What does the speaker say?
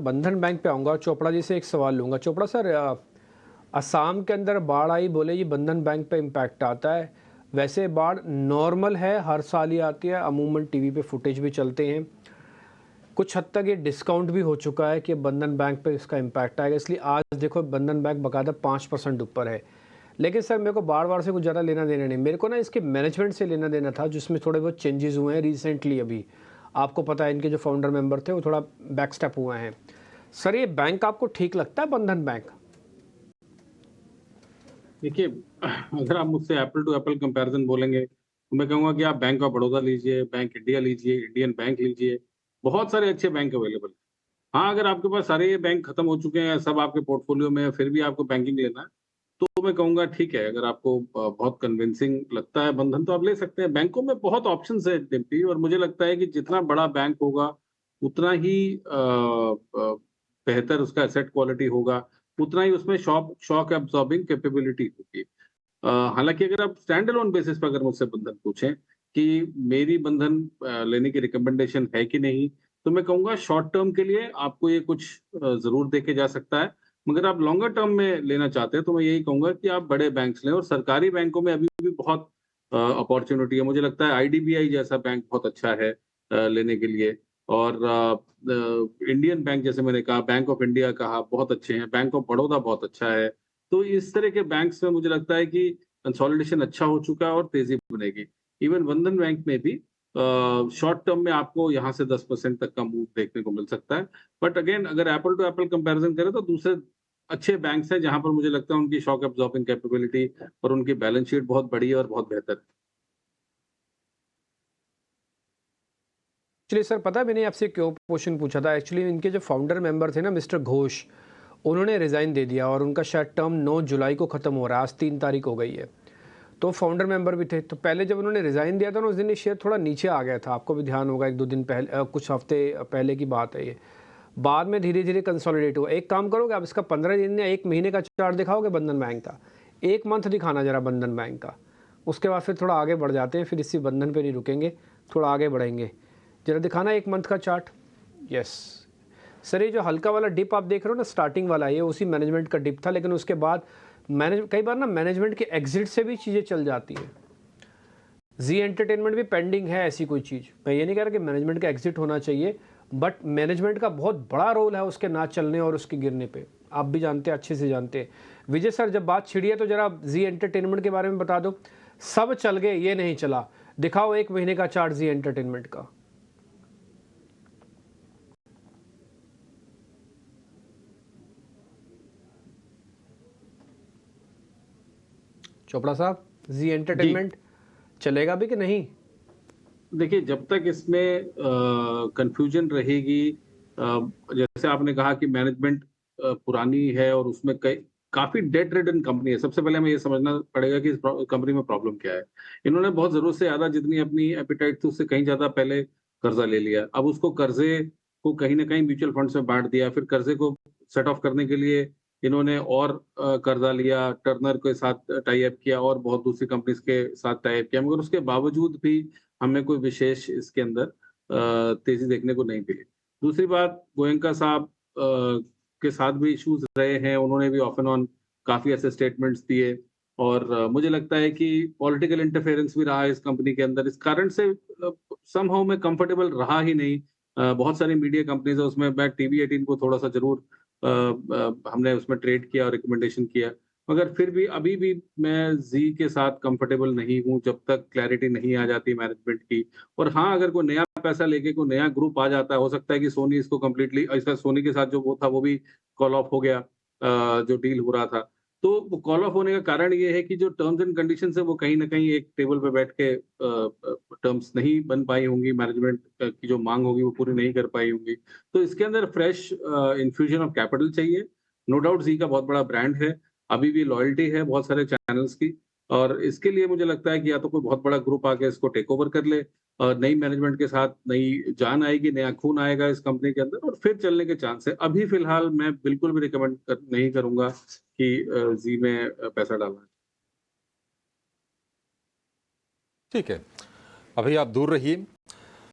बंधन बैंक पे आऊँगा। चोपड़ा जी से एक सवाल लूँगा। चोपड़ा सर, असम के अंदर बाढ़ आई, बोले ये बंधन बैंक पे इम्पैक्ट आता है। वैसे बाढ़ नॉर्मल है, हर साल ही आती है, अमूमन टीवी पे फुटेज भी चलते हैं। कुछ हद तक ये डिस्काउंट भी हो चुका है कि बंधन बैंक पे इसका इम्पैक्ट आएगा, इसलिए आज देखो बंधन बैंक बाकायदा 5% ऊपर है। लेकिन सर मेरे को बार से कुछ ज़्यादा लेना देना नहीं, मेरे को ना इसके मैनेजमेंट से लेना देना था, जिसमें थोड़े बहुत चेंजेस हुए हैं रिसेंटली। अभी आपको पता है इनके जो फाउंडर मेंबर थे वो थोड़ा बैक स्टेप हुए हैं। सर ये बैंक आपको ठीक लगता है, बंधन बैंक? देखिए, अगर आप मुझसे एप्पल टू एप्पल कंपैरिजन बोलेंगे, तो मैं कहूँगा कि आप बैंक ऑफ बड़ौदा लीजिए, बैंक इंडिया लीजिए, इंडियन बैंक लीजिए, बहुत सारे अच्छे बैंक अवेलेबल हैं। हाँ, अगर आपके पास सारे ये बैंक खत्म हो चुके हैं, सब आपके पोर्टफोलियो में है, फिर भी आपको बैंकिंग लेना है, तो मैं कहूँगा ठीक है, अगर आपको बहुत कन्विंसिंग लगता है बंधन, तो आप ले सकते हैं। बैंकों में बहुत ऑप्शंस है डिम्पी, और मुझे लगता है कि जितना बड़ा बैंक होगा, उतना ही बेहतर उसका एसेट क्वालिटी होगा, उतना ही उसमें शॉक एब्जॉर्बिंग कैपेबिलिटी होगी। हालाँकि अगर आप स्टैंड अलोन बेसिस पे अगर मुझसे बंधन पूछें कि मेरी बंधन लेने की रिकमेंडेशन है कि नहीं, तो मैं कहूँगा शॉर्ट टर्म के लिए आपको ये कुछ ज़रूर देके जा सकता है। मगर आप लॉन्गर टर्म में लेना चाहते हैं, तो मैं यही कहूँगा कि आप बड़े बैंक्स लें, और सरकारी बैंकों में अभी भी बहुत अपॉर्च्युनिटी है। मुझे लगता है आईडीबीआई जैसा बैंक बहुत अच्छा है लेने के लिए, और इंडियन बैंक जैसे मैंने कहा, बैंक ऑफ इंडिया कहा, बहुत अच्छे हैं, बैंक ऑफ बड़ौदा बहुत अच्छा है। तो इस तरह के बैंक्स में मुझे लगता है कि कंसोलिडेशन अच्छा हो चुका है और तेज़ी बनेगी। इवन बंधन बैंक में भी शॉर्ट टर्म में आपको यहाँ से 10% तक का मूव देखने को मिल सकता है। बट अगेन अगर एपल टू एपल कंपैरिज़न करें, तो दूसरे अच्छे बैंक्स हैं जहाँ पर मुझे लगता है उनकी शॉक एब्जॉर्बिंग कैपेबिलिटी और उनकी बैलेंस शीट बहुत बड़ी है और बहुत बेहतर है। एक्चुअली सर पता है मैंने आपसे क्यों क्वेश्चन पूछा था? एक्चुअली इनके जो फाउंडर मेंबर थे ना, मिस्टर घोष, उन्होंने रिज़ाइन दे दिया और उनका शायद टर्म 9 जुलाई को ख़त्म हो रहा है, आज 3 तारीख हो गई है। तो फाउंडर मेंबर भी थे, तो पहले जब उन्होंने रिज़ाइन दिया था ना, उस दिन ये शेयर थोड़ा नीचे आ गया था, आपको भी ध्यान होगा, 1-2 दिन पहले, कुछ हफ्ते पहले की बात है ये। बाद में धीरे-धीरे कंसोलिडेट हुआ। एक काम करोगे आप, इसका 15 दिन या 1 महीने का चार्ट दिखाओगे बंधन बैंक का? 1 मंथ दिखाना ज़रा बंधन बैंक का, उसके बाद फिर थोड़ा आगे बढ़ जाते हैं, फिर इसी बंधन पे नहीं रुकेंगे, थोड़ा आगे बढ़ेंगे। ज़रा दिखाना 1 मंथ का चार्ट। यस सर, ये जो हल्का वाला डिप आप देख रहे हो ना, स्टार्टिंग वाला, ये उसी मैनेजमेंट का डिप था, लेकिन उसके बाद कई बार ना मैनेजमेंट के एग्जिट से भी चीज़ें चल जाती हैं। जी एंटरटेनमेंट भी पेंडिंग है ऐसी कोई चीज़। मैं ये नहीं कह रहा कि मैनेजमेंट का एग्जिट होना चाहिए, बट मैनेजमेंट का बहुत बड़ा रोल है उसके ना चलने और उसके गिरने पे। आप भी जानते हैं, अच्छे से जानते हैं। विजय सर, जब बात छिड़ी है तो ज़रा जी एंटरटेनमेंट के बारे में बता दो। सब चल गए, ये नहीं चला, दिखाओ 1 महीने का चार्ट जी एंटरटेनमेंट का। चोपड़ा साहब, जी जी। एंटरटेनमेंट चलेगा भी कि नहीं? देखिए, जब तक इसमें कन्फ्यूजन रहेगी, जैसे आपने कहा कि मैनेजमेंट पुरानी है और उसमें कई काफ़ी डेट रिडन कंपनी है। सबसे पहले हमें ये समझना पड़ेगा कि इस कंपनी में प्रॉब्लम क्या है। इन्होंने बहुत ज़रूरत से ज़्यादा जितनी अपनी एपेटाइट थी, उससे कहीं ज़्यादा पहले कर्ज़ा ले लिया। अब उसको कर्ज़े को कहीं न कहीं म्यूचुअल फंड्स में बाँट दिया। फिर कर्ज़े को सेट ऑफ करने के लिए इन्होंने और कर्ज़ा लिया, टर्नर के साथ टाई अप किया और बहुत दूसरी कंपनीज़ के साथ टाई अप किया। मगर उसके बावजूद भी हमें कोई विशेष इसके अंदर तेज़ी देखने को नहीं मिली। दूसरी बात, गोयनका साहब के साथ भी इश्यूज़ रहे हैं, उन्होंने भी ऑफ एंड ऑन काफ़ी ऐसे स्टेटमेंट्स दिए, और मुझे लगता है कि पॉलिटिकल इंटरफेरेंस भी रहा है इस कंपनी के अंदर। इस कारण से समहाउ मैं कंफर्टेबल रहा ही नहीं। बहुत सारी मीडिया कंपनीज़ है, उसमें मैं टीवी 18 को थोड़ा-सा ज़रूर हमने उसमें ट्रेड किया और रिकमेंडेशन किया। मगर फिर भी अभी भी मैं ज़ी के साथ कंफर्टेबल नहीं हूँ, जब तक क्लैरिटी नहीं आ जाती मैनेजमेंट की। और हाँ, अगर कोई नया पैसा लेके कोई नया ग्रुप आ जाता है, हो सकता है कि सोनी इसको कंप्लीटली, इसका सोनी के साथ जो वो था, वो भी कॉल ऑफ हो गया, जो डील हो रहा था। तो वो कॉल ऑफ होने का कारण ये है कि जो टर्म्स एंड कंडीशंस है, वो कहीं न कहीं एक टेबल पे बैठ के टर्म्स नहीं बन पाई होंगी, मैनेजमेंट की जो माँग होगी, वो पूरी नहीं कर पाई होंगी। तो इसके अंदर फ्रेश इन्फ्यूजन ऑफ कैपिटल चाहिए। नो डाउट ज़ी का बहुत बड़ा ब्रांड है, अभी भी लॉयल्टी है बहुत सारे चैनल्स की, और इसके लिए मुझे लगता है कि या तो कोई बहुत बड़ा ग्रुप आके इसको टेक ओवर कर ले, और नई मैनेजमेंट के साथ नई जान आएगी, नया खून आएगा इस कंपनी के अंदर, और फिर चलने के चांस है। अभी फिलहाल मैं बिल्कुल भी रिकमेंड नहीं करूंगा कि जी में पैसा डालना। ठीक है, अभी आप दूर रहिए।